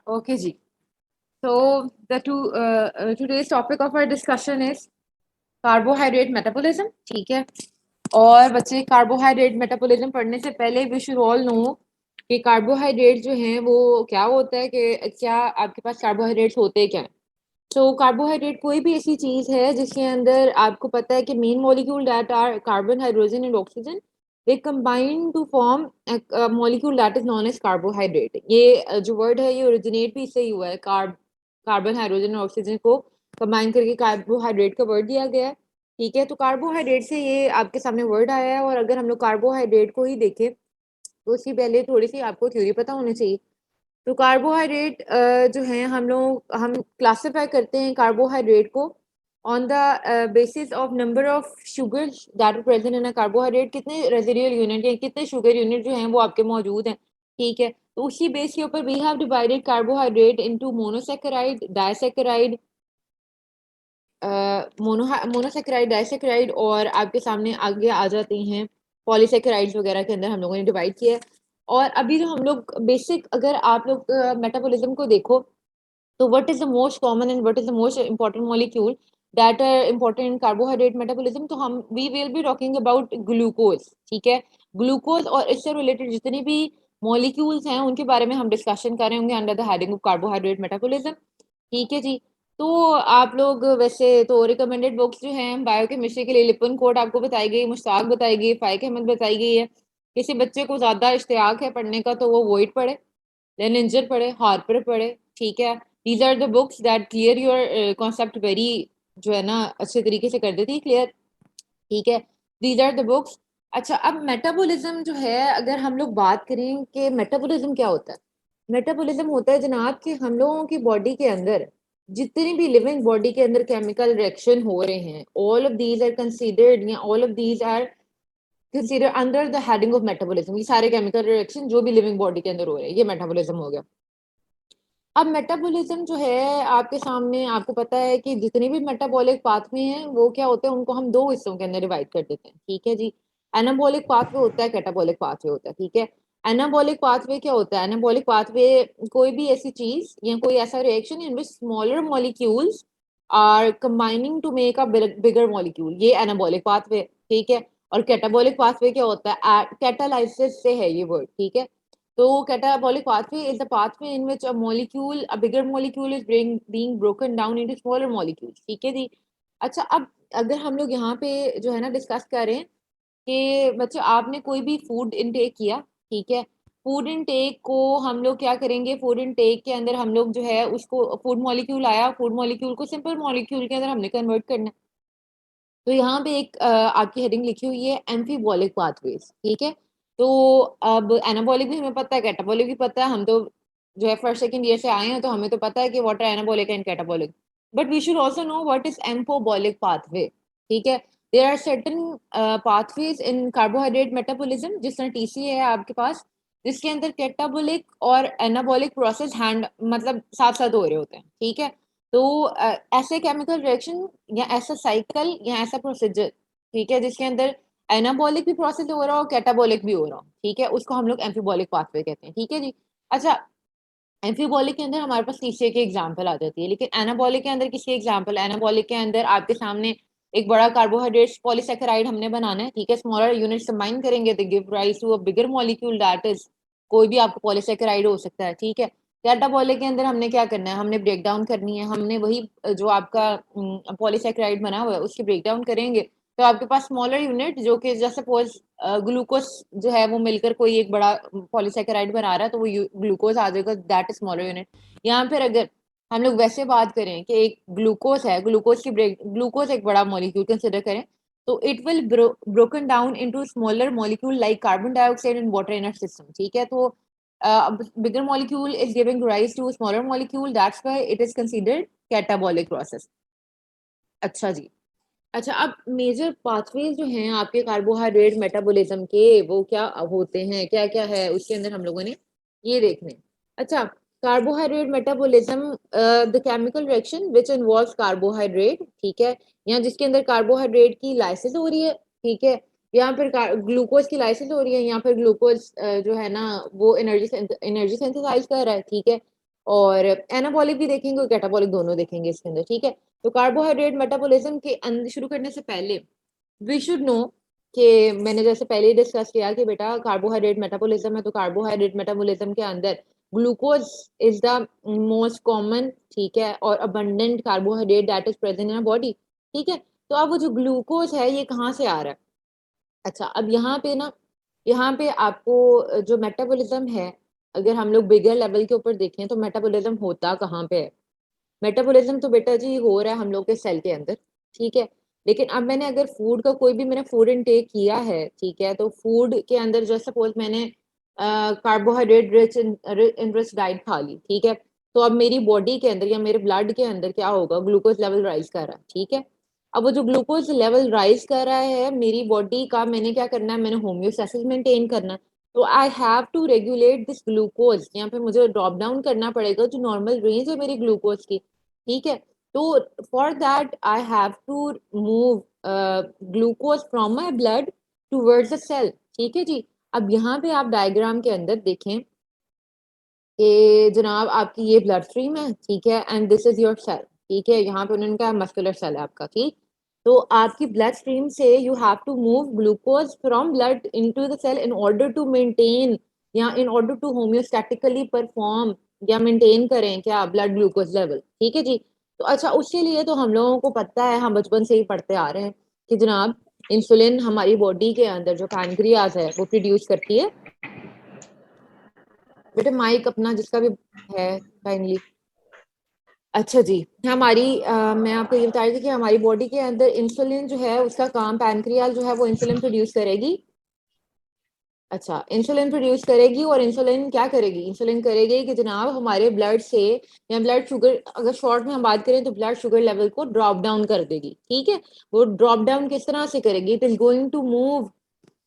Okay ji. So today's topic of our discussion is carbohydrate metabolism. ठीक है. और बच्चे कार्बोहाइड्रेट मेटाबॉलिज्म पढ़ने से पहले वी शुड ऑल नो कि कार्बोहाइड्रेट जो हैं वो क्या होता है, कि क्या आपके पास कार्बोहाइड्रेट्स होते क्या हैं. तो कार्बोहाइड्रेट कोई भी ऐसी चीज है जिसके अंदर आपको पता है कि main molecule that are carbon, hydrogen and oxygen, they combine to form molecule that is known as carbohydrate. ये जो वर्ड है ये ओरिजिनेट भी इससे ही हुआ है. कार्बन, हाइड्रोजन और ऑक्सीजन को कंबाइन करके कार्बोहाइड्रेट का वर्ड दिया गया है. ठीक है, तो कार्बोहाइड्रेट से ये आपके सामने वर्ड आया है. और अगर हम लोग कार्बोहाइड्रेट को ही देखें तो उसकी पहले थोड़ी सी आपको थ्योरी पता होनी चाहिए. तो कार्बोहाइड्रेट जो है हम क्लासिफाई करते हैं कार्बोहाइड्रेट को on the basis of number of sugars that are present in a carbohydrate. कितने रेजिडुअल यूनिट या कितने शुगर यूनिट जो हैं वो आपके मौजूद हैं. ठीक है, तो उसी बेस के ऊपर we have divided carbohydrate into monosaccharide, disaccharide, monosaccharide, disaccharide, और आपके सामने आगे आ जाती हैं पॉलीसैकेराइड्स वगैरह के अंदर हम लोगों ने डिवाइड किया है. और अभी जो हम लोग बेसिक, अगर आप लोग मेटाबॉलिज्म को देखो तो what is the most common and what is the most important molecule that are important in carbohydrate metabolism, तो हम we will be talking about glucose. ठीक है, ग्लूकोज और इससे रिलेटेड जितने भी मॉलिक्यूल्स हैं उनके बारे में हम डिस्कशन कर रहे होंगे under the heading of carbohydrate metabolism. ठीक है जी. तो आप लोग वैसे तो रिकमेंडेड बुक्स जो हैं बायोकेमिस्ट्री के लिए लिपन कोड आपको बताई गई, मुश्ताक बताई गई, फाइक अहमद बताई गई है. किसी बच्चे को ज्यादा इश्तियाक है पढ़ने का तो वो वोइड पढ़े, लेनिंजर पढ़े, हार्पर पढ़े. ठीक है, these are the books that clear your concept very, जो है ना, अच्छे तरीके से कर देती है क्लियर. ठीक है, दीज आर द बुक्स. अच्छा, अब मेटाबॉलिज्म जो है, अगर हम लोग बात करें कि मेटाबॉलिज्म क्या होता है. मेटाबॉलिज्म होता है जनाब कि हम लोगों की बॉडी के अंदर जितनी भी लिविंग बॉडी के अंदर केमिकल रिएक्शन हो रहे हैं, all of these are considered, या all of these are consider under the heading of metabolism. ये सारे केमिकल रिएक्शन जो भी लिविंग बॉडी के अंदर हो रहे हैं ये मेटाबॉलिज्म हो गया. अब मेटाबॉलिज्म जो है आपके सामने, आपको पता है कि जितने भी मेटाबॉलिक पाथवे हैं वो क्या होते हैं, उनको हम दो हिस्सों के अंदर डिवाइड कर देते हैं. ठीक है जी. एनाबॉलिक पाथवे होता है, कैटाबॉलिक पाथवे होता है. ठीक है, एनाबॉलिक पाथवे क्या होता है? एनाबॉलिक पाथवे कोई भी ऐसी चीज या कोई ऐसा reaction in which smaller molecules are combining to make a bigger molecule, ये एनाबॉलिक पाथवे. ठीक है, और कैटाबॉलिक पाथवे क्या होता है? कैटालाइसिस से है ये वर्ड. ठीक है, so catabolic pathway is the pathway in which a molecule, a bigger molecule is being broken down into smaller molecules. ठीक है जी. अच्छा, अब अगर हम लोग यहाँ पे जो है ना डिस्कस कर रहे हैं कि बच्चों आपने कोई भी फूड इनटेक किया. ठीक है, फूड इनटेक को हम लोग क्या करेंगे, फूड इनटेक के अंदर हम लोग जो है उसको फूड मॉलिक्यूल आया, फूड मॉलिक्यूल को सिंपल मॉलिक्यूल के अंदर हमने कन्वर्ट करना है. तो यहाँ पे एक आपकी हेडिंग लिखी हुई है एम्फीबॉलिक पाथवेज. ठीक है, तो अब एनाबॉलिक भी हमें पता है, कैटाबॉलिक भी पता है. हम तो जो है फर्स्ट सेकंड ईयर से आए हैं तो हमें तो पता है कि what are anabolic and catabolic. But we should also know what is amphibolic pathway. ठीक है, there are certain pathways in carbohydrate metabolism, जिस तरह टीसी है आपके पास, जिसके अंदर कैटाबॉलिक और एनाबॉलिक प्रोसेस हैंड मतलब साथ साथ हो रहे होते हैं. ठीक है, तो ऐसे केमिकल रिएक्शन या ऐसा साइकिल या ऐसा प्रोसीजर, ठीक है, जिसके अंदर एनाबॉलिक भी प्रोसेस हो रहा हो, कैटाबॉलिक भी हो रहा हो, ठीक है, उसको हम लोग एम्फीबॉलिक पाथवे कहते हैं. ठीक है जी. अच्छा, एम्फीबॉलिक के अंदर हमारे पास तीसरे की एग्जांपल आ जाती है, लेकिन एनाबॉलिक के अंदर किसकी एग्जांपल? एनाबॉलिक के अंदर आपके सामने एक बड़ा कार्बोहाइड्रेट पॉलीसैकेराइड हमने बनाना है. ठीक है, स्मॉलर यूनिट्स कंबाइन करेंगे तो give rise to a bigger molecule that is, कोई भी आपको पॉलीसैकेराइड हो सकता है. ठीक है, कैटाबॉलिक के अंदर हमने क्या करना है, हमने ब्रेक डाउन करनी है. हमने वही जो आपका पॉलीसैकेराइड बना हुआ है उसकी ब्रेक डाउन करेंगे तो आपके पास स्मॉलर यूनिट, जो कि जैसे सपोज ग्लूकोज जो है वो मिलकर कोई एक बड़ा पॉलीसैकेराइड बना रहा है तो वो ग्लूकोज आ जाएगा, दैट इज स्मॉलर यूनिट. यहाँ पर अगर हम लोग वैसे बात करें कि एक ग्लूकोज है, ग्लूकोज की ब्रेक, ग्लूकोज एक बड़ा मॉलिक्यूल कंसिडर करें तो it will broken down into smaller molecule like carbon dioxide and water in our system. ठीक है, तो bigger molecule is giving rise to a smaller molecule, that's why it is considered catabolic process. अच्छा जी. अच्छा, अब major pathways जो हैं आपके carbohydrate metabolism के वो क्या होते हैं, क्या क्या है उसके अंदर हम लोगों ने ये देखने. अच्छा, carbohydrate metabolism, the chemical reaction which involves carbohydrate. ठीक है, यहाँ जिसके अंदर कार्बोहाइड्रेट की लाइसिस हो रही है. ठीक है, यहाँ पर ग्लूकोज की लाइसिस हो रही है, यहाँ पर ग्लूकोज जो है ना वो एनर्जी सिंथेसाइज कर रहा है. ठीक है, और एनाबॉलिक भी देखेंगे और कैटाबॉलिक दोनों देखेंगे इसके अंदर, ठीक है। तो कार्बोहाइड्रेट मेटाबॉलिज्म के अंदर शुरू करने से पहले वी शुड नो कि मैंने जैसे पहले ही डिस्कस किया कि बेटा कार्बोहाइड्रेट मेटाबॉलिज्म है, तो कार्बोहाइड्रेट मेटाबॉलिज्म के अंदर glucose is the most common, ठीक है, और abundant carbohydrate that is present in body, ठीक है। तो अब वो जो ग्लूकोज है ये कहाँ से आ रहा है? अच्छा, अब यहाँ पे ना, यहाँ पे आपको जो मेटाबॉलिज्म है, अगर हम लोग बिगर लेवल के ऊपर देखें तो मेटाबॉलिज्म होता कहाँ पे है? मेटाबॉलिज्म तो बेटा जी हो रहा है हम लोग के सेल के अंदर, ठीक है। लेकिन अब मैंने अगर फूड का कोई भी मैंने फूड इनटेक किया है, ठीक है, तो फूड के अंदर जस्ट सपोज मैंने कार्बोहाइड्रेट रिच डाइट खा ली, ठीक है। तो अब मेरी बॉडी के अंदर या मेरे ब्लड के अंदर क्या होगा? ग्लूकोज लेवल राइज कर रहा है, ठीक है। अब वो जो ग्लूकोज लेवल राइज कर रहा है मेरी बॉडी का, मैंने क्या करना है? मैंने होम्योस्टेसिस मेंटेन करना है। तो I have to regulate this glucose, यहाँ पे मुझे ड्रॉप डाउन करना पड़ेगा जो नॉर्मल रेंज है मेरी ग्लूकोज की, ठीक है। तो for that I have to move glucose from my blood towards the cell, ठीक है जी। अब यहाँ पे आप डायग्राम के अंदर देखें कि जनाब आपकी ये ब्लड स्ट्रीम है, ठीक है, and this is your cell, ठीक है। यहाँ पे उन्होंने कहा मस्कुलर सेल है आपका, ठीक। तो आपकी ब्लड स्ट्रीम से you have to move glucose from blood into the cell in order to maintain, या in order to homeostatically perform या मेंटेन करें क्या? ब्लड ग्लूकोज लेवल, ठीक है जी। तो अच्छा, उसके लिए तो हम लोगों को पता है, हम बचपन से ही पढ़ते आ रहे हैं कि जनाब इंसुलिन हमारी बॉडी के अंदर जो पैनक्रियाज है वो प्रोड्यूस करती है। बेटे माइक अपना जिसका भी है काइंडली। अच्छा जी, हमारी मैं आपको ये बता रही थी कि हमारी बॉडी के अंदर इंसुलिन जो है उसका काम, पैनक्रियाज जो है वो इंसुलिन प्रोड्यूस करेगी। अच्छा, इंसुलिन प्रोड्यूस करेगी और इंसुलिन क्या करेगी? इंसुलिन करेगी कि जनाब हमारे ब्लड से, या ब्लड शुगर, अगर शॉर्ट में हम बात करें तो ब्लड शुगर लेवल को ड्रॉप डाउन कर देगी, ठीक है। वो ड्रॉप डाउन किस तरह से करेगी? It is going to move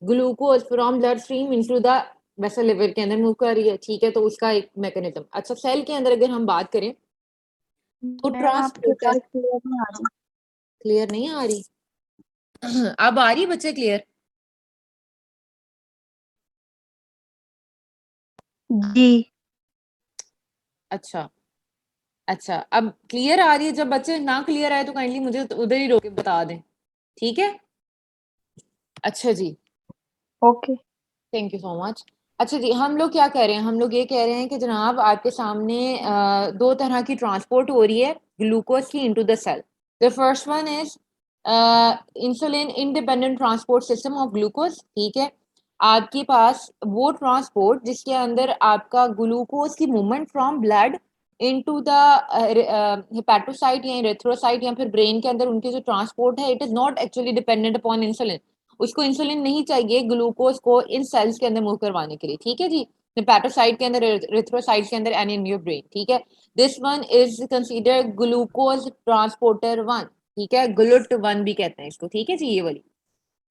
glucose from blood stream into the vessel, liver के अंदर मूव कर रही है, ठीक है। तो उसका एक मैकेनिज्म। अच्छा, सेल के अंदर अगर हम बात करें तो मैम आपकी ट्रांसपोर्टर, आवाज क्लियर नहीं आ रही। क्लियर नहीं आ रही? अब आ रही बच्चे क्लियर? जी। अच्छा, अच्छा, अब क्लियर आ रही है? जब बच्चे ना क्लियर आए तो काइंडली मुझे तो उधर ही रोके बता दें, ठीक है। अच्छा जी, okay. Thank you so much. अच्छा जी, हम लोग क्या कह रहे हैं? हम लोग ये कह रहे हैं कि जनाब आपके सामने दो तरह की ट्रांसपोर्ट हो रही है ग्लूकोज की into the cell. The first one is insulin independent transport system of glucose, ठीक है। आपके पास वो ट्रांसपोर्ट जिसके अंदर आपका ग्लूकोज की movement from blood into the hepatocyte या इरेथ्रोसाइट या फिर ब्रेन के अंदर उनकी जो ट्रांसपोर्ट है, it is not actually dependent upon insulin. उसको इंसुलिन नहीं चाहिए ग्लूकोज को इन सेल्स के अंदर मूव करवाने के लिए, ठीक है जी। हेपेटोसाइट के अंदर, एरिथ्रोसाइट के अंदर, एंड इन योर ब्रेन, ठीक है। This one is consider glucose transporter one, ठीक है, ग्लूट वन भी कहते हैं इसको, ठीक है जी, ये वाली।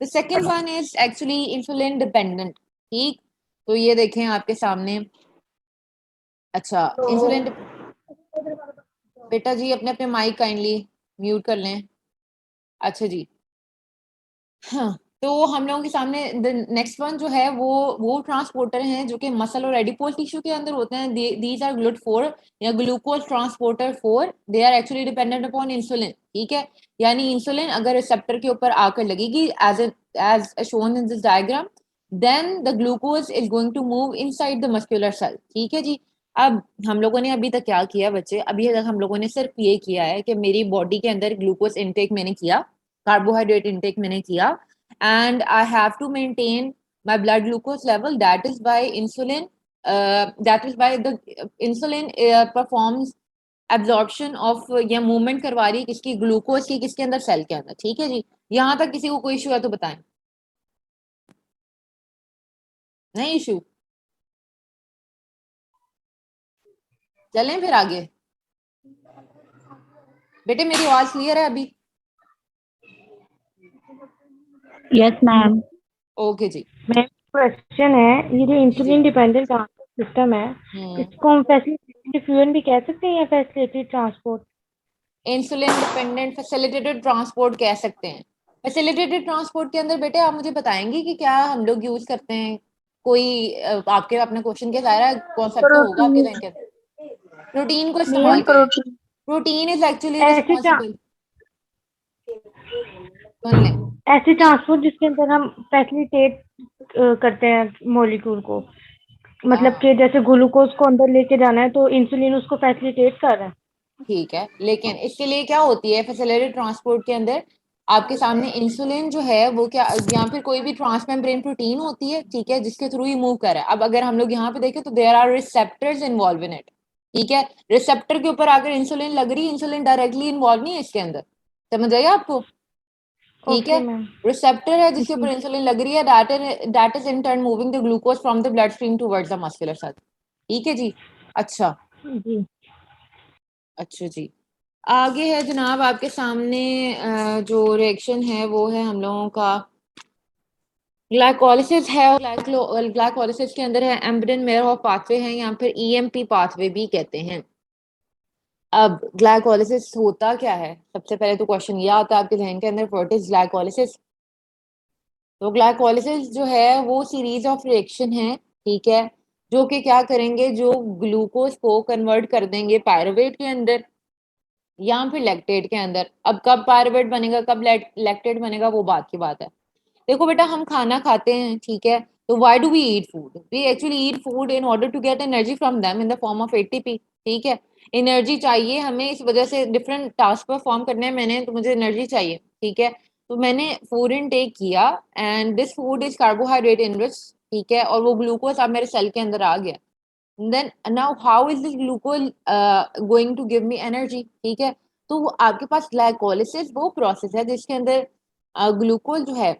The second one is actually insulin dependent, ठीक। तो ये देखें आपके सामने। अच्छा, इंसुलिन, बेटा जी अपने अपने माइक काइंडली म्यूट कर लें। अच्छा जी, हाँ। तो हम लोगों के सामने नेक्स्ट वन जो है वो ट्रांसपोर्टर हैं जो कि मसल और एडिपोज टिश्यू के अंदर होते हैं। दीज आर ग्लूट फोर या glucose transporter four, they are actually dependent upon insulin, ठीक है। यानी इंसुलिन अगर रिसेप्टर के ऊपर आकर लगेगी as shown in this diagram, then the glucose is going to move inside the muscular cell, ठीक है जी। अब हम लोगों ने अभी तक क्या किया बच्चे? अभी तक हम लोगों ने सिर्फ ये किया है कि मेरी बॉडी के अंदर ग्लूकोज इनटेक मैंने किया, कार्बोहाइड्रेट इनटेक मैंने किया, and I have to maintain my blood glucose level. That is why insulin, that is why the insulin performs absorption of या मूवमेंट करवा रही है किसकी? ग्लूकोज की, किसके अंदर? सेल के अंदर, ठीक है जी। यहाँ तक किसी को कोई इशू है तो बताएं। नहीं इशू? चलें फिर आगे। बेटे मेरी आवाज क्लियर है अभी? Yes ma'am. ओके जी। मैम क्वेश्चन है, ये जो जी जी। इंसुलिन डिपेंडेंट ट्रांसपोर्ट सिस्टम है, इसको हम फैसिलिटेटेड डिफ्यूजन भी कह सकते हैं या facilitated transport? Insulin dependent facilitated transport कह सकते हैं। फैसिलिटेटेड ट्रांसपोर्ट के अंदर बेटे आप मुझे बताएंगे कि क्या हम लोग यूज करते हैं? कोई आपके अपने क्वेश्चन के सारा कॉन्सेप्ट तो होगा आपके जहन के अंदर। प्रोटीन को इस्तेमाल मेन करें। प्रोटीन प्रोटीन इज एक्चुअली ऐसे रिस्पॉन्सिबल, सुन लें। ऐसे ट्रांसपोर्ट जिसके अंदर हम फैसिलिटेट करते हैं मॉलिक्यूल को, मतलब हाँ कि जैसे ग्लूकोज को अंदर लेके जाना है तो इंसुलिन उसको फैसिलिटेट कर रहा है। ठीक है, लेकिन इसके लिए क्या होती है फैसिलिटेटेड ट्रांसपोर्ट के अंदर, आपके सामने इंसुलिन जो है वो क्या, या फिर कोई भी ट्रांसमेम्ब्रेन प्रोटीन होती है, ठीक है, जिसके थ्रू ही मूव करे। अब अगर हम लोग यहाँ पे देखें तो there are receptors involve in it, ठीक है। रिसेप्टर के ऊपर अगर इंसुलिन लग रही है, इंसुलिन डायरेक्टली इन्वॉल्व नहीं है इसके अंदर, समझ आइए आपको, ठीक है। Okay ma'am. रिसेप्टर है जिसके ऊपर जी इंसुलिन लग रही है, that is in turn moving the glucose from the blood stream towards the muscular cell, ठीक है जी। अच्छा, जी। अच्छा जी। आगे है जनाब आपके सामने जो रिएक्शन है वो है हम लोगों का ग्लाइकोलिसिस है, और ग्लाइकोलिसिस के अंदर है एम्ब्रेन मेयरहोफ पाथवे है, या फिर ईएमपी पाथवे भी कहते हैं। अब ग्लाइकोलिसिस होता क्या है, सबसे पहले तो क्वेश्चन ये आता है आपके जहन के अंदर, व्हाट इज ग्लाइकोलिसिस। तो ग्लाइकोलिसिस जो है वो सीरीज ऑफ रिएक्शन है, ठीक है, जो कि क्या करेंगे, जो ग्लूकोज को कन्वर्ट कर देंगे पायरुवेट के अंदर या फिर लैक्टेट के अंदर। अब कब पायरुवेट बनेगा, कब लैक्टेट बनेगा, वो बात की बात है। देखो बेटा, हम खाना खाते हैं, ठीक है, तो why do we eat food, we actually eat food in order to get energy from them in the form of ATP, ठीक है। एनर्जी चाहिए हमें, इस वजह से डिफरेंट टास्क परफॉर्म करने हैं मैंने, तो मुझे एनर्जी चाहिए, ठीक है। तो मैंने फूड इनटेक किया and this food is carbohydrate enrich, ठीक है, और वो ग्लूकोज अब मेरे सेल के अंदर आ गया। Then now how is this glucose going to give me energy, ठीक है। तो वो आपके पास ग्लाइकोलिसिस वो प्रोसेस है जिसके अंदर ग्लूकोज जो है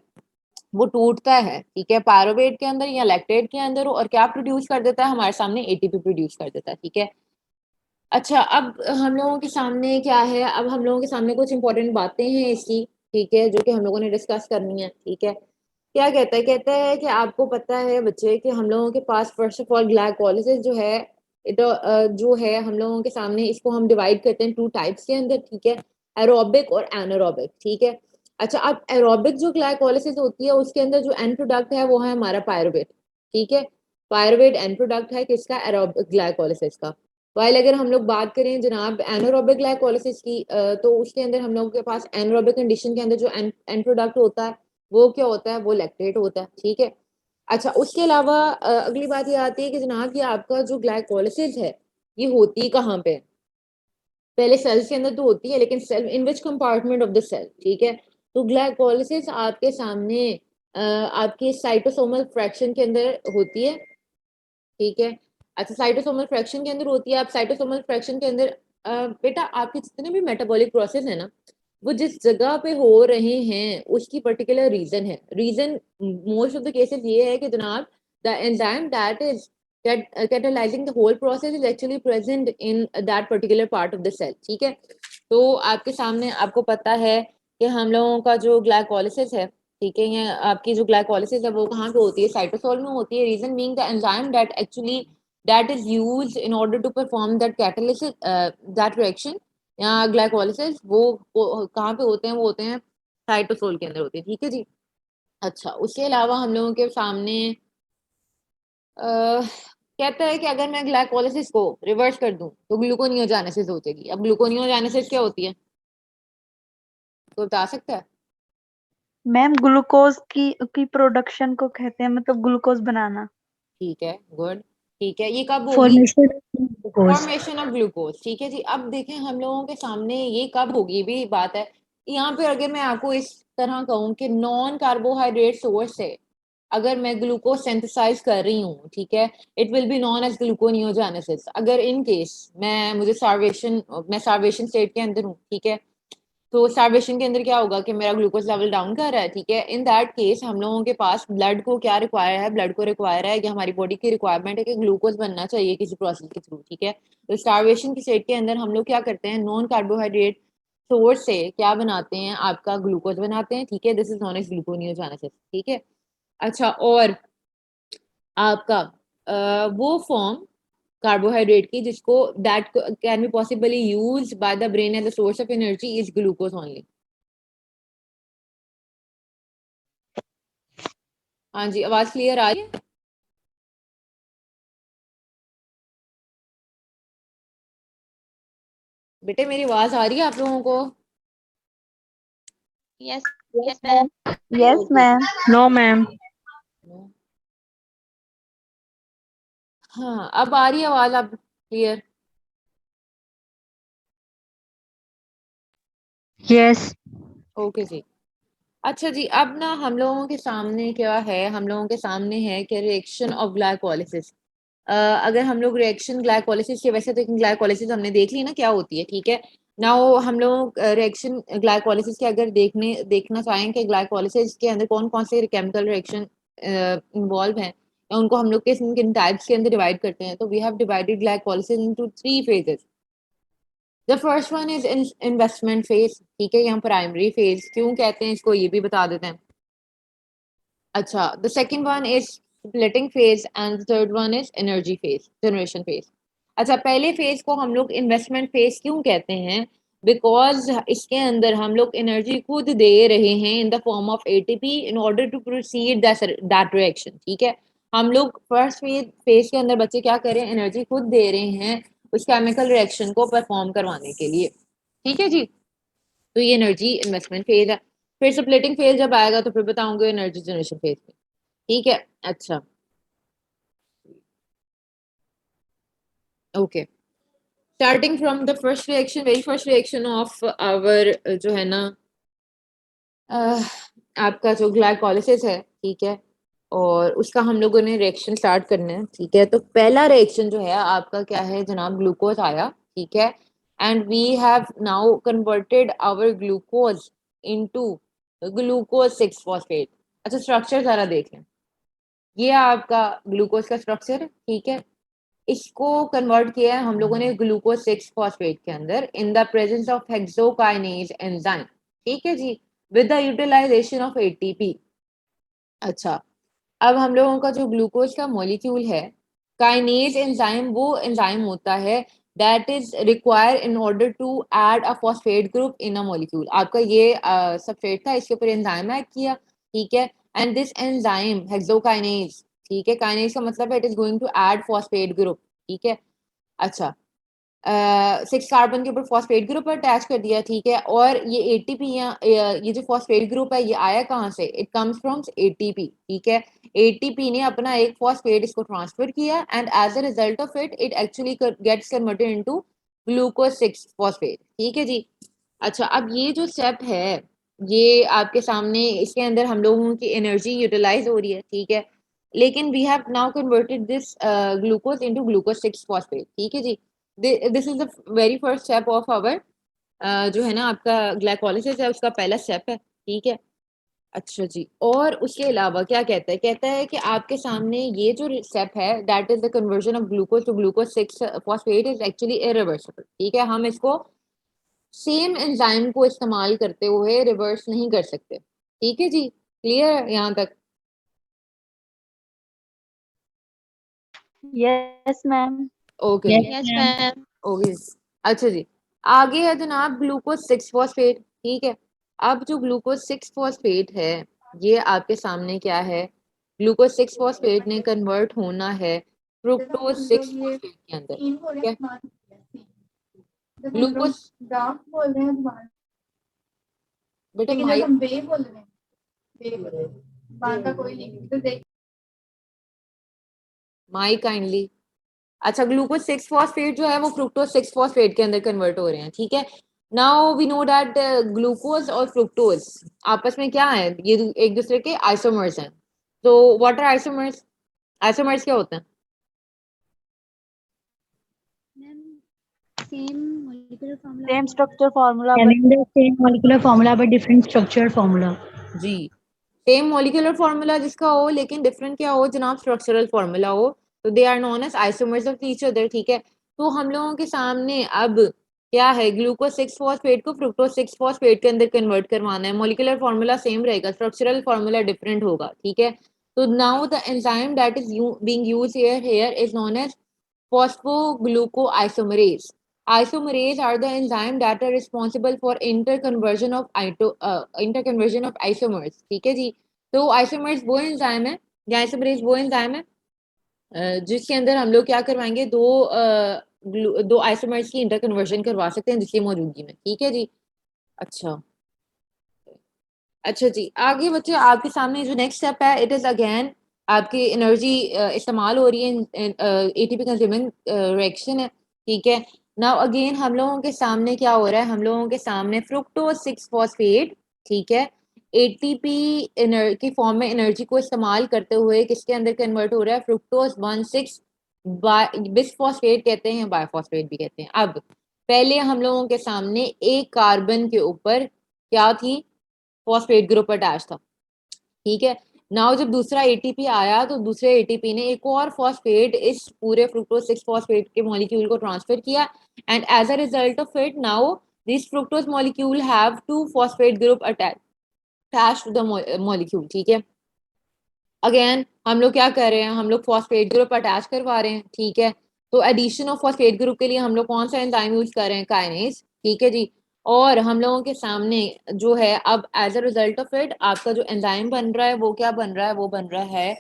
वो टूटता है, ठीक है, पायरुवेट के अंदर या लैक्टेट के अंदर, और क्या प्रोड्यूस कर देता है हमारे सामने, एटीपी प्रोड्यूस कर देता है, ठीक है। अच्छा, अब हम लोगों के सामने क्या है, अब हम लोगों के सामने कुछ इंपॉर्टेंट बातें हैं इसकी, ठीक है, जो कि हम लोगों ने डिस्कस करनी है, ठीक है। क्या कहता है कि आपको पता है बच्चे कि हम लोगों के पास फर्स्ट ऑफ ऑल ग्लाइकोलिसिस जो है, जो है हम लोगों के सामने, इसको हम डिवाइड करते हैं टू टाइप्स के अंदर, ठीक है, एरोबिक और एनारोबिक, ठीक है। अच्छा, अब एरोबिक जो ग्लाइकोलिसिस होती है उसके अंदर जो एंड प्रोडक्ट है वो है हमारा पायरुवेट, ठीक है। पायरुवेट एंड प्रोडक्ट है किसका, एरोबिक ग्लाइकोलिसिस का। वाइल अगर हम लोग बात करें जनाब एनारोबिक ग्लाइकोलिसिस की, तो उसके अंदर हम लोगों के पास एनारोबिक कंडीशन के अंदर जो एंड प्रोडक्ट होता है वो क्या होता है, वो लैक्टेट होता है, ठीक है। अच्छा, उसके अलावा अगली बात ये आती है कि जनाब ये आपका जो ग्लाइकोलिसिस है ये होती कहाँ पे है? पहले सेल्स के अंदर तो होती है, लेकिन cell in which compartment of the cell, ठीक है। तो ग्लाइकोलिसिस आपके सामने आपके साइटोसोमल फ्रैक्शन के अंदर होती है, ठीक है। अच्छा, साइटोसोमल फ्रैक्शन के अंदर होती है। आप साइटोसोमल फ्रैक्शन के अंदर बेटा आपके जितने भी मेटाबॉलिक प्रोसेस है ना, वो जिस जगह पे हो रहे हैं उसकी पर्टिकुलर रीजन है। Reason most of the cases ये है कि जनाब the enzyme that is catalyzing the whole process is actually present in that particular part of the cell, ठीक है। तो आपके सामने आपको पता है कि हम लोगों का जो ग्लाइकोलिसिस है, ठीक है, ये आपकी जो ग्लाइकोलिसिस है वो कहाँ पे होती है, साइटोसोल में होती है। Reason being the enzyme that actually that is used in order to perform that catalysis that reaction या ग्लाइकोलिसिस, वो कहाँ पे होते हैं, वो होते हैं साइटोसोल के अंदर होते हैं, ठीक है जी। अच्छा, उसके अलावा हम लोगों के सामने कहता है कि अगर मैं ग्लाइकोलिसिस को रिवर्स कर दूं तो ग्लूकोनियोजेनेसिस हो जाएगी। अब ग्लूकोनियोजेनेसिस क्या होती है, तो बता सकता है? मैम ग्लूकोज की प्रोडक्शन को कहते हैं, मतलब ग्लूकोज बनाना। ठीक है, गुड, ठीक है, ये कब होगी, formation glucose. Formation of glucose, ठीक है जी। अब देखें हम लोगों के सामने ये कब होगी, ये भी बात है। यहाँ पे अगर मैं आपको इस तरह कहूँ कि नॉन कार्बोहाइड्रेट सोर्स से अगर मैं ग्लूकोज सिंथेसाइज कर रही हूँ, ठीक है, it will be known as gluconeogenesis. अगर इन केस मैं स्टार्वेशन स्टेट के अंदर हूँ, ठीक है, तो स्टार्वेशन के अंदर क्या होगा कि मेरा ग्लूकोज लेवल डाउन कर रहा है, ठीक है। इन दैट केस हम लोगों के पास ब्लड को क्या रिक्वायर है, ब्लड को रिक्वायर है कि हमारी बॉडी की रिक्वायरमेंट है कि ग्लूकोज बनना चाहिए किसी प्रोसेस के थ्रू, ठीक है। तो स्टार्वेशन की स्टेट के अंदर हम लोग क्या करते हैं, नॉन कार्बोहाइड्रेट सोर्स से क्या बनाते हैं, आपका ग्लूकोज बनाते हैं, ठीक है। This is known as gluconeogenesis, ठीक है। अच्छा, और आपका वो फॉर्म कार्बोहाइड्रेट की जिसको that can be possibly use by the brain as a source of energy is glucose only. हाँ जी, आवाज क्लियर आ रही है? बेटे मेरी आवाज आ रही है आप लोगों को? Yes yes ma'am. Yes ma'am. No ma'am. हाँ अब आ रही है आवाज, अब क्लियर? यस। ओके जी। अच्छा जी, अब ना हम लोगों के सामने क्या है, हम लोगों के सामने है कि रिएक्शन ऑफ ग्लाइकोलिसिस। अगर हम लोग रिएक्शन ग्लाइकोलिसिस के, वैसे तो ग्लाइकोलिसिस हमने देख ली ना क्या होती है, ठीक है ना। वो हम लोग रिएक्शन ग्लाइकोलिसिस के अगर देखना चाहें कि ग्लाइकोलिसिस के अंदर कौन कौन से केमिकल रिएक्शन इन्वॉल्व हैं, या उनको हम लोग किन किन टाइप्स के अंदर डिवाइड करते हैं, तो we have divided glycolysis into 3 phases. The first one is investment phase, ठीक है, यहाँ प्राइमरी फेज क्यों कहते हैं इसको ये भी बता देते हैं। अच्छा, the second one is splitting phase and the third one is energy phase, generation phase. अच्छा, पहले फेज को हम लोग इन्वेस्टमेंट फेज क्यों कहते हैं? बिकॉज इसके अंदर हम लोग एनर्जी खुद दे रहे हैं in the form of ATP in order to proceed that reaction, ठीक है। हम लोग फर्स्ट फेज के अंदर बच्चे क्या करें, एनर्जी खुद दे रहे हैं उस केमिकल रिएक्शन को परफॉर्म करवाने के लिए, ठीक है जी। तो ये एनर्जी इन्वेस्टमेंट फेज है। फिर सप्लिटिंग फेज जब आएगा तो फिर बताऊंगे एनर्जी जनरेशन फेज में, ठीक है। अच्छा okay, starting from the first reaction, very first reaction of our जो है ना आपका जो ग्लाइकोलिसिस है, ठीक है, और उसका हम लोगों ने रिएक्शन स्टार्ट करना है, ठीक है। तो पहला रिएक्शन जो है आपका क्या है जनाब, ग्लूकोज आया, ठीक है, and we have now converted our glucose into glucose 6 phosphate. अच्छा स्ट्रक्चर जरा देख लें, ये आपका ग्लूकोज का स्ट्रक्चर है, ठीक है। इसको कन्वर्ट किया है हम लोगों ने ग्लूकोज 6 फॉस्फेट के अंदर in the presence of hexokinase enzyme, ठीक है जी, with the utilization of ATP. अच्छा, अब हम लोगों का जो ग्लूकोज का मॉलिक्यूल है, काइनेज एंजाइम वो एंजाइम होता है that is require in order to add a phosphate group in a molecule. आपका ये सबस्ट्रेट था, इसके ऊपर एंजाइम ऐड किया, ठीक है, एंड दिस एंजाइम हेक्सोकाइनेज, ठीक है, काइनेज का मतलब है it is going to add phosphate group, ठीक है। अच्छा, 6 कार्बन के ऊपर फॉस्फेट ग्रुप अटैच कर दिया, ठीक है, और ये एटीपी या ये जो फॉस्फेट ग्रुप है ये आया कहाँ से, इट कम्स फ्रॉम एटीपी, ठीक है। एटीपी ने अपना एक फॉस्फेट इसको ट्रांसफर किया and as a result of it it actually gets converted into glucose 6 phosphate, ठीक है जी। अच्छा, अब ये जो स्टेप है ये आपके सामने, इसके अंदर हम लोगों की एनर्जी यूटिलाइज हो रही है, ठीक है, लेकिन we have now converted this glucose into glucose 6 phosphate, ठीक है जी। This is the very first step of our जो है ना आपका ग्लाइकोलिसिस है, उसका पहला स्टेप है, ठीक है। अच्छा जी, और उसके अलावा क्या कहता है, कहता है कि आपके सामने ये जो स्टेप है that is the conversion of glucose to glucose 6 phosphate is actually irreversible, ठीक है। हम इसको सेम एंजाइम को इस्तेमाल करते हुए रिवर्स नहीं कर सकते, ठीक है जी, क्लियर यहाँ तक? Yes ma'am. ओके जी, यस मैम। ओके। अच्छा जी, आगे है जनाब ग्लूकोज 6 फॉस्फेट, ठीक है। अब जो ग्लूकोज 6 फॉस्फेट है ये आपके सामने क्या है, ग्लूकोज 6 फॉस्फेट ने कन्वर्ट होना है फ्रुक्टोज 6 फॉस्फेट के अंदर, ठीक है। ग्लूकोज बेटा माई काइंडली। अच्छा, ग्लूकोज 6 फॉस्फेट जो है वो फ्रुक्टोज 6 फॉस्फेट के अंदर कन्वर्ट हो रहे हैं, ठीक है। Now we know that glucose और फ्रुक्टोज आपस में क्या है, ये एक दूसरे के आइसोमर्स हैं। तो व्हाट आर आइसोमर्स, आइसोमर्स क्या होते हैं? Same structure formula but Having the same molecular formula but different structure formula. जी, सेम मॉलिक्यूलर फार्मूला जिसका हो लेकिन डिफरेंट क्या हो जनाब, स्ट्रक्चरल फार्मूला हो, तो they are known as isomers of each other, ठीक है। तो हम लोगों के सामने अब क्या है, ग्लूकोज 6 फॉस्फेट को फ्रुक्टोज 6 फॉस्फेट के अंदर कन्वर्ट करवाना है, मॉलिक्यूलर फार्मूला सेम रहेगा, स्ट्रक्चरल फार्मूला डिफरेंट होगा, ठीक है। तो now the enzyme that is being used here is known as phosphoglucoisomerase. Isomerase are the enzyme that are responsible for interconversion of isomers. ठीक है जी, तो isomers वो एंजाइम है या isomerase वो एंजाइम है जिसके अंदर हम लोग क्या करवाएंगे, दो दो आइसोमर्स की इंटर कन्वर्जन करवा सकते हैं जिसकी मौजूदगी में, ठीक है जी। अच्छा अच्छा जी, आगे बच्चे आपके सामने जो नेक्स्ट स्टेप है, इट इज अगेन आपकी एनर्जी इस्तेमाल हो रही है, एटीपी कंज्यूमिंग रिएक्शन है, ठीक है। नाउ अगेन हम लोगों के सामने क्या हो रहा है, हम लोगों के सामने फ्रुक्टोज 6 फॉस्फेट, ठीक है, एटीपी की फॉर्म में एनर्जी को इस्तेमाल करते हुए किसके अंदर कन्वर्ट हो रहा है, फ्रुक्टोज 1,6 बिसफॉस्फेट कहते हैं, बायफॉस्फेट भी कहते हैं। अब पहले हम लोगों के सामने एक कार्बन के ऊपर क्या थी, फॉस्फेट ग्रुप अटैच था, ठीक है। नाउ जब दूसरा एटीपी आया तो दूसरे एटीपी ने एक और फॉस्फेट इस पूरे फ्रुक्टोज 6 फॉस्फेट के मॉलिक्यूल को ट्रांसफर किया, and as a result of it now this fructose molecule have two phosphate group attach to the molecule, ठीक है। अगेन हम लोग क्या कर रहे हैं, हम लोग फॉस्फेट ग्रुप अटैच करवा रहे हैं, ठीक है। तो एडिशन ऑफ फॉस्फेट ग्रुप के लिए हम लोग कौन सा एंजाइम यूज कर रहे हैं, काइनेज, ठीक है जी। और हम लोगों के सामने जो है अब as a result of it आपका जो एंजाइम बन रहा है वो क्या बन रहा है, वो बन रहा है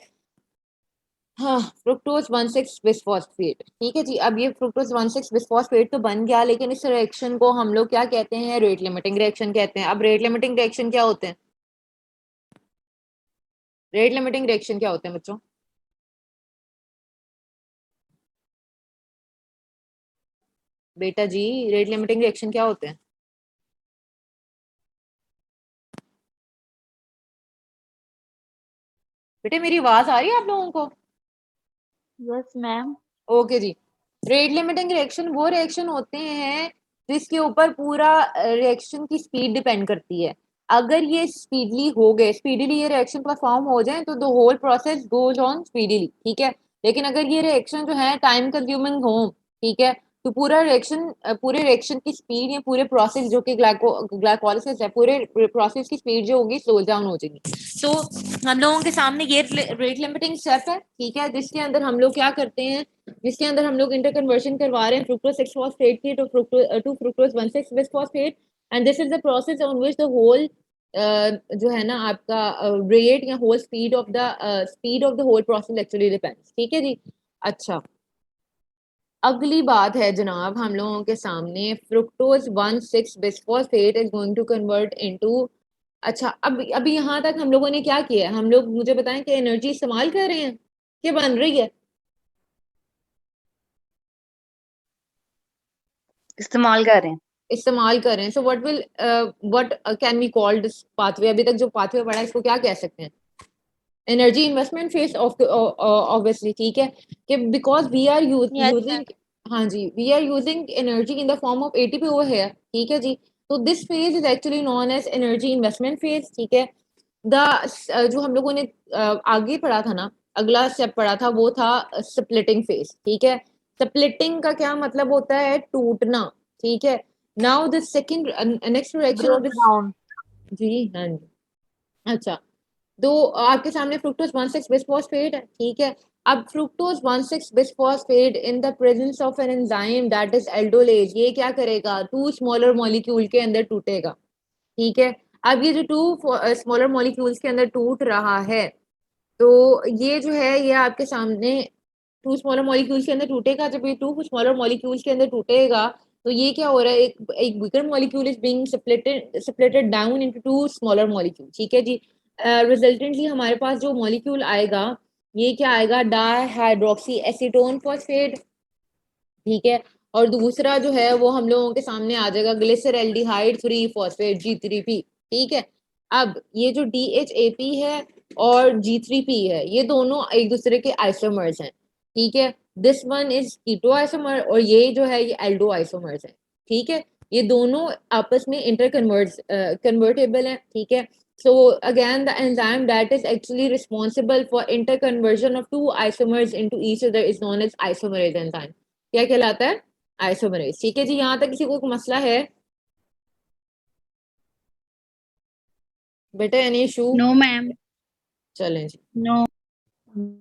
हाँ फ्रुक्टोज 1,6 बिसफॉस्फेट, ठीक है जी। अब ये फ्रुक्टोज 1,6 बिसफॉस्फेट तो बन गया, लेकिन इस रिएक्शन को हम लोग क्या कहते हैं, रेट लिमिटिंग रिएक्शन कहते हैं। अब रेट लिमिटिंग रिएक्शन क्या होते हैं, रेट लिमिटिंग रिएक्शन क्या होते हैं बच्चों, बेटा जी रेट लिमिटिंग रिएक्शन क्या होते हैं। बेटे मेरी आवाज आ रही है आप लोगों को, यस मैम। ओके जी। रेट लिमिटिंग रिएक्शन वो रिएक्शन होते हैं जिसके ऊपर पूरा रिएक्शन की स्पीड डिपेंड करती है। अगर ये स्पीडली हो गए, स्पीडली ये रिएक्शन परफॉर्म हो जाए तो the whole process goes on speedly, ठीक है। लेकिन अगर ये रिएक्शन जो है टाइम कंज्यूमिंग हो, ठीक है, तो पूरे रिएक्शन की स्पीड या पूरे प्रोसेस जो कि ग्लाइकोलाइसिस है, पूरे प्रोसेस की स्पीड जो होगी स्लो डाउन हो जाएगी। तो हम लोगों के सामने ये रेट लिमिटिंग स्टेप है, ठीक है, जिसके अंदर हम लोग क्या करते हैं, जिसके अंदर हम लोग इंटर कन्वर्शन करवा रहे हैं फ्रुक्टोज 6 फॉस्फेट की to fructose 1,6 bisphosphate, and this is the process on which the whole जो है ना आपका रेट या whole speed of the whole process actually depends, ठीक है जी। अच्छा अगली बात है जनाब हम लोगों के सामने fructose 1,6 bisphosphate is going to convert into, अच्छा अब अभी यहाँ तक हम लोगों ने क्या किया है, हम लोग मुझे बताएं कि एनर्जी इस्तेमाल कर रहे हैं कि बन रही है, इस्तेमाल कर रहे हैं। इस्तेमाल कर रहे हैं। So what can we call this pathway, अभी तक जो पाथवे पढ़ा है इसको क्या कह सकते हैं, energy investment phase of obviously, ठीक है, कि because we are yes ma'am. Using, हाँ जी, we are using energy in the form of ATP over here, ठीक है जी। तो this phase is actually known as energy investment phase, ठीक है। द जो हम लोगों ने आगे पढ़ा था ना, अगला स्टेप पढ़ा था वो था स्प्लिटिंग फेज, ठीक है। स्प्लिटिंग का क्या मतलब होता है, टूटना, ठीक है। Now the second next reaction of break this, down. जी हाँ जी। अच्छा तो आपके सामने फ्रुक्टोज 1,6 बिसफॉस्फेट है, ठीक है। अब fructose 1,6 bisphosphate in the presence of an enzyme that is aldolase, ये क्या करेगा, टू स्मॉलर मॉलिक्यूल के अंदर टूटेगा, ठीक है। अब ये जो टू स्मॉलर मॉलिक्यूल्स के अंदर टूट रहा है, तो ये जो है ये आपके सामने टू स्मॉलर मॉलिक्यूल्स के अंदर टूटेगा। जब ये टू स्मॉलर मॉलिक्यूल्स के अंदर टूटेगा तो ये क्या हो रहा है, एक बिगर molecule is being splitted down into two smaller molecule, ठीक है जी। रिजल्टेंटली हमारे पास जो मॉलिक्यूल आएगा ये क्या आएगा, डाइहाइड्रोक्सी एसीटोन फॉस्फेट, ठीक है। और दूसरा जो है वो हम लोगों के सामने आ जाएगा ग्लिसरल्डिहाइड 3 फॉस्फेट G3P, ठीक है। अब ये जो DHAP है और G3P है ये दोनों एक दूसरे के आइसोमर्स हैं, ठीक है। This one is keto isomer और ये जो है ये एल्डो आइसोमर्स है, ठीक है। ये दोनों आपस में इंटर कन्वर्टेबल है, ठीक है। So again, the enzyme that is actually responsible for interconversion of two isomers into each other is known as isomerase enzyme. क्या कहलाता है, आइसोमरेज, ठीक है जी। यहाँ तक किसी को कोई मसला है बेटा, एनी इशू, नो मैम। चलें जी, नो।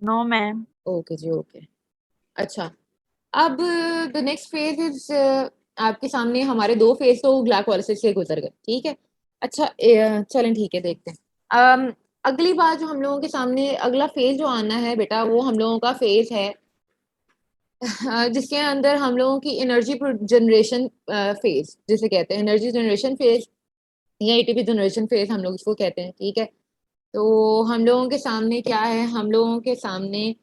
No ma'am. ओके जी ओके। अच्छा अब द नेक्स्ट फेज इज आपके सामने हमारे दो फेज तो ग्लाइकोलाइसिस से गुजर गए, ठीक है। अच्छा चलें ठीक है देखते हैं। अगली बात जो हम लोगों के सामने अगला फेज जो आना है बेटा वो हम लोगों का फेज है जिसके अंदर हम लोगों की एनर्जी जनरेशन फेज जिसे कहते हैं, एनर्जी जनरेशन फेज या एटीपी जनरेशन फेज हम लोग इसको कहते हैं, ठीक है। तो हम लोगों के सामने क्या है, हम लोगों के सामने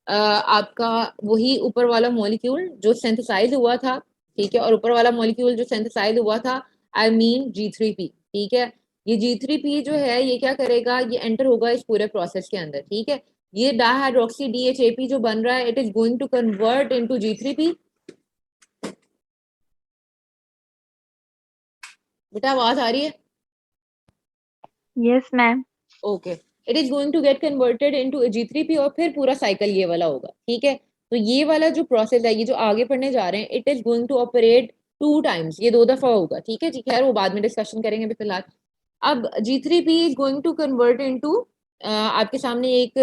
आपका वही ऊपर वाला मॉलिक्यूल जो सिंथेसाइज हुआ था, ठीक है, और ऊपर वाला मॉलिक्यूल जो सिंथेसाइज हुआ था, आई मीन G3P, ठीक है। ये G3P जो है ये क्या करेगा, ये एंटर होगा इस पूरे प्रोसेस के अंदर, ठीक है। ये डाइहाइड्रोक्सी DHAP जो बन रहा है, it is going to convert into G3P। बेटा आवाज आ रही है? Yes ma'am. Okay, it is going to get converted into G3P और फिर पूरा साइकिल ये वाला होगा, ठीक है। तो ये वाला जो प्रोसेस है, ये जो आगे पढ़ने जा रहे हैं, it is going to operate 2 times, ये 2 दफा होगा, ठीक है जी। खैर वो बाद में डिस्कशन करेंगे, अभी फिलहाल अब G3P is going to convert into आपके सामने एक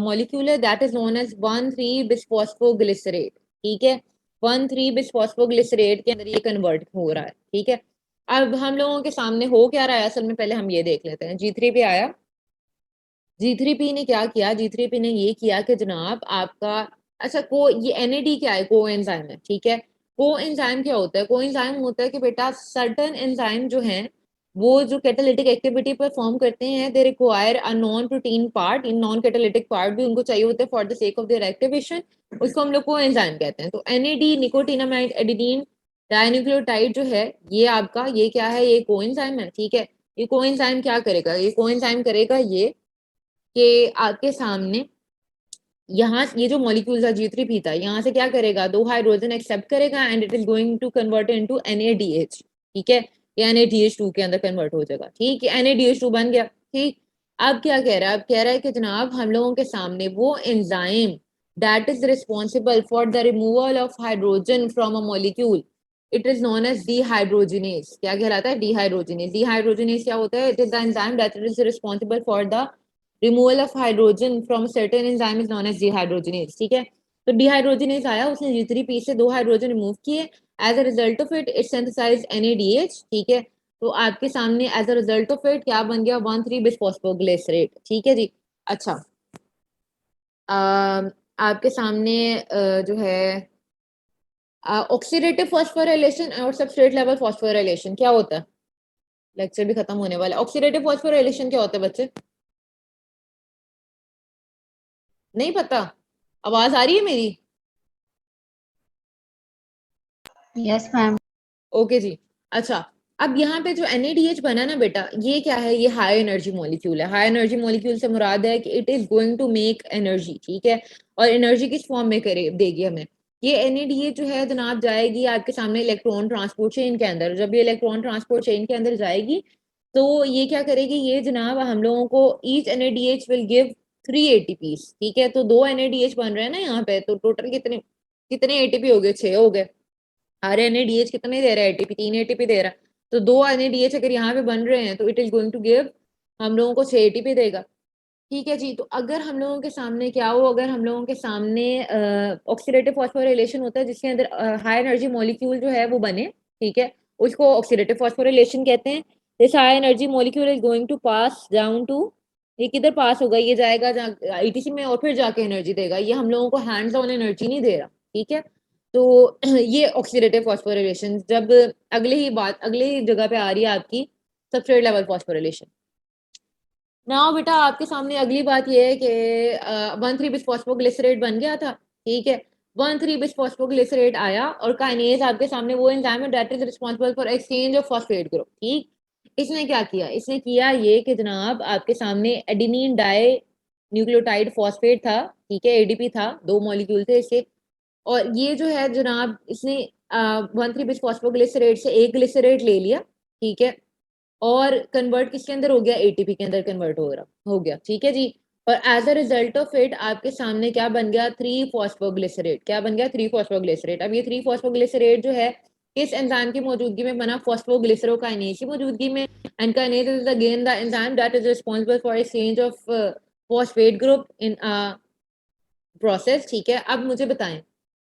मॉलिक्यूल है that is known as one three bisphosphoglycerate, ठीक है। 1,3-बिस्फॉस्फोग्लिसरेट के अंदर ये कन्वर्ट हो रहा है, ठीक है। अब हम लोगों के सामने हो क्या रहा है असल में, पहले हम ये देख लेते हैं। G3P आया, G3P ने क्या किया, G3P ने ये किया कि जनाब आपका, अच्छा को ये NAD क्या है, को एंजाइम है, ठीक है। को एंजाइम क्या होता है, को एंजाइम होता है कि बेटा सर्टेन एंजाइम जो हैं वो जो कैटालिटिक एक्टिविटी परफॉर्म करते हैं, they require a non protein part, in non catalytic part भी उनको चाहिए होते हैं for the sake of their activation, उसको हम लोग को एंजाइम कहते हैं। तो NAD निकोटिनामाइड एडिनिन डाइन्यूक्लियोटाइड जो है ये आपका, ये क्या है, ये को एंजाइम है, ठीक है। ये को एंजाइम क्या करेगा, ये को एंजाइम करेगा ये कि आपके सामने यहाँ ये जो मॉलिक्यूल था G3P था, यहाँ से क्या करेगा, 2 हाइड्रोजन एक्सेप्ट करेगा and it is going to convert into NADH, ठीक है। ये NADH2 के अंदर कन्वर्ट हो जाएगा, ठीक है। NADH2 बन गया, ठीक। अब क्या कह रहा है, अब कह रहा है कि जनाब हम लोगों के सामने वो enzyme that is responsible for the removal of hydrogen from a molecule, it is known as dehydrogenase. क्या कहलाता है, डिहाइड्रोजिनेज। डिहाइड्रोजिनेज क्या होता है, it is the enzyme that is responsible for the removal of hydrogen from certain enzyme is known as dehydrogenase, ठीक है। तो dehydrogenase आया, उसने G3P से 2 हाइड्रोजन रिमूव किए, as a result of it it synthesize NADH, ठीक है। तो आपके सामने as a result of it क्या बन गया, 1,3-बिस्फॉस्फोग्लिसरेट, ठीक है जी। अच्छा आपके सामने जो है ऑक्सीडेटिव फॉस्फोराइलेशन और सबस्ट्रेट लेवल फॉस्फोराइलेशन क्या होता है, लेक्चर भी खत्म होने वाला है। ऑक्सीडेटिव फॉस्फोराइलेशन क्या होता है बच्चे, नहीं पता? आवाज आ रही है मेरी? Yes ma'am. ओके जी। अच्छा अब यहाँ पे जो NADH बना ना बेटा, ये क्या है, ये हाई एनर्जी मॉलिक्यूल है। हाई एनर्जी मॉलिक्यूल से मुराद है कि it is going to make energy, ठीक है। और एनर्जी किस फॉर्म में करे देगी हमें, ये NADH जो है जनाब जाएगी आपके सामने इलेक्ट्रॉन ट्रांसपोर्ट चेन के अंदर। जब ये इलेक्ट्रॉन ट्रांसपोर्ट चेन के अंदर जाएगी तो ये क्या करेगी, ये जनाब हम लोगों को each NADH will give 3 ATPs, ठीक है। तो 2 NADH बन रहे हैं ना यहाँ पे, तो टोटल कितने कितने ATP हो गए, 6 हो गए। हर NADH कितने दे रहा है, ATP 3 ATP दे रहा है। तो 2 NADH अगर यहाँ पे बन रहे हैं तो it is going to give हम लोगों को 6 ATP देगा, ठीक है जी। तो अगर हम लोगों के सामने क्या हो, अगर हम लोगों के सामने ऑक्सीडेटिव फॉस्फोराइलेशन होता है जिसके अंदर हाई एनर्जी मॉलिक्यूल जो है वो बने, ठीक है, उसको ऑक्सीडेटिव फॉस्फोराइलेशन कहते हैं। This high energy molecule is going to pass down to, ये किधर पास होगा, ये जाएगा ITC में और फिर जाके एनर्जी देगा। ये हम लोगों को हैंड्स ऑन एनर्जी नहीं दे रहा, ठीक है। तो ये ऑक्सीडेटिव फॉस्फोराइलेशन। जब अगले ही जगह पे आ रही है आपकी सबस्ट्रेट लेवल फॉस्फोराइलेशन। नाउ बेटा आपके सामने अगली बात ये है कि 1,3-बिस्फॉस्फोग्लिसरेट बन गया था, ठीक है। 1,3-बिस्फॉस्फोग्लिसरेट आया और काइनेज आपके सामने वो एंजाइम है that is responsible for exchange of phosphate group, ठीक। इसने क्या किया, इसने किया ये कि जनाब आपके सामने एडिनिन डाई न्यूक्लियोटाइड फॉस्फेट था, ठीक है, ADP था, 2 मॉलिक्यूल थे इसके। और ये जो है जनाब इसने 1,3-बिस्फॉस्फोग्लिसरेट से एक ग्लिसरेट ले लिया, ठीक है, और कन्वर्ट किसके अंदर हो गया, ATP के अंदर कन्वर्ट हो गया, ठीक है जी। और as a result of it आपके सामने क्या बन गया, 3-फॉस्फोग्लिसरेट। क्या बन गया, 3-फॉस्फोग्लिसरेट। अब ये 3-फॉस्फोग्लिसरेट जो है किस एंजाइम की मौजूदगी में बना, फॉस्फोग्लिसरोकाइनेज की मौजूदगी में। And kinase is again the enzyme that is responsible for exchange of phosphate group in process, ठीक है। अब मुझे बताएं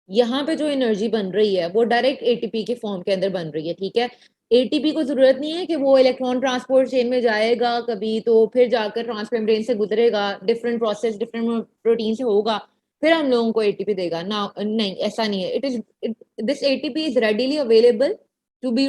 यहाँ पे जो एनर्जी बन रही है वो डायरेक्ट ATP के फॉर्म के अंदर बन रही है, ठीक है। ATP को जरूरत नहीं है कि वो इलेक्ट्रॉन ट्रांसपोर्ट चेन में जाएगा कभी तो फिर जाकर ट्रांसमेम्ब्रेन से गुजरेगा, डिफरेंट प्रोसेस डिफरेंट प्रोटीन से होगा। फिर हम लोगों को एटीपी देगा ना। नहीं, ऐसा नहीं है। This ATP is readily available to B